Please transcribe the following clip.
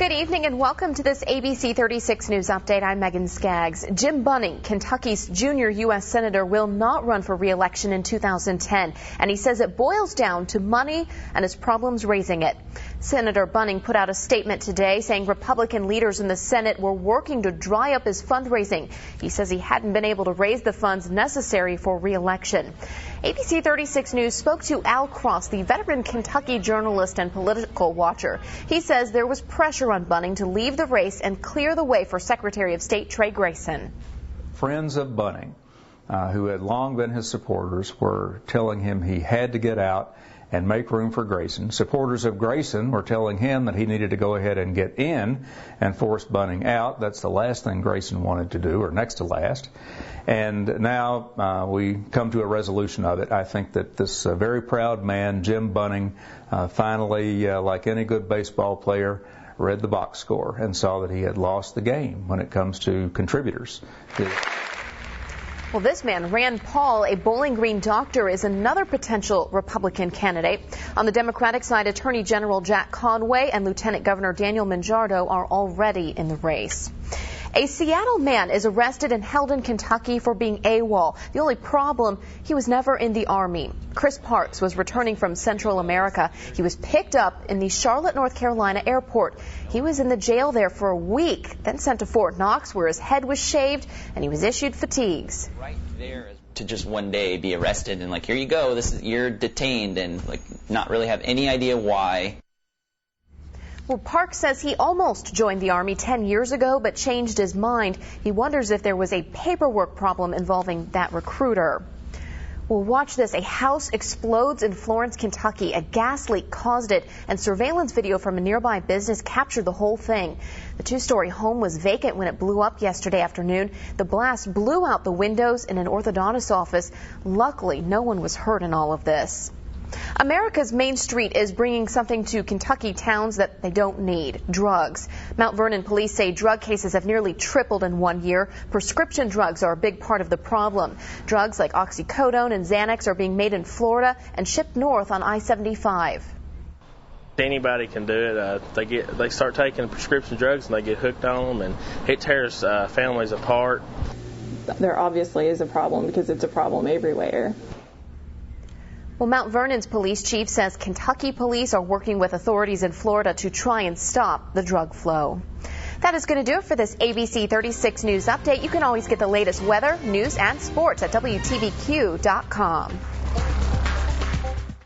Good evening and welcome to this ABC 36 News Update. I'm Megan Skaggs. Jim Bunning, Kentucky's junior U.S. Senator, will not run for re-election in 2010, and he says it boils down to money and his problems raising it. Senator Bunning put out a statement today saying Republican leaders in the Senate were working to dry up his fundraising. He says he hadn't been able to raise the funds necessary for re-election. ABC 36 News spoke to Al Cross, the veteran Kentucky journalist and political watcher. He says there was pressure on Bunning to leave the race and clear the way for Secretary of State Trey Grayson. Friends of Bunning, who had long been his supporters, were telling him he had to get out and make room for Grayson. Supporters of Grayson were telling him that he needed to go ahead and get in and force Bunning out. That's the last thing Grayson wanted to do, or next to last. And now we come to a resolution of it. I think that this very proud man, Jim Bunning, finally, like any good baseball player, read the box score and saw that he had lost the game when it comes to contributors. Well, this man, Rand Paul, a Bowling Green doctor, is another potential Republican candidate. On the Democratic side, Attorney General Jack Conway and Lieutenant Governor Daniel Manjardo are already in the race. A Seattle man is arrested and held in Kentucky for being AWOL. The only problem, he was never in the Army. Chris Parks was returning from Central America. He was picked up in the Charlotte, North Carolina airport. He was in the jail there for a week, then sent to Fort Knox where his head was shaved and he was issued fatigues. Right there to just one day be arrested and here you go, you're detained, and not really have any idea why. Well, Park says he almost joined the Army 10 years ago, but changed his mind. He wonders if there was a paperwork problem involving that recruiter. Well, watch this. A house explodes in Florence, Kentucky. A gas leak caused it, and surveillance video from a nearby business captured the whole thing. The two-story home was vacant when it blew up yesterday afternoon. The blast blew out the windows in an orthodontist office. Luckily, no one was hurt in all of this. America's Main Street is bringing something to Kentucky towns that they don't need: drugs. Mount Vernon police say drug cases have nearly tripled in 1 year. Prescription drugs are a big part of the problem. Drugs like oxycodone and Xanax are being made in Florida and shipped north on I-75. Anybody can do it. They start taking prescription drugs and they get hooked on them, and it tears families apart. There obviously is a problem because it's a problem everywhere. Well, Mount Vernon's police chief says Kentucky police are working with authorities in Florida to try and stop the drug flow. That is going to do it for this ABC 36 News Update. You can always get the latest weather, news, and sports at WTVQ.com.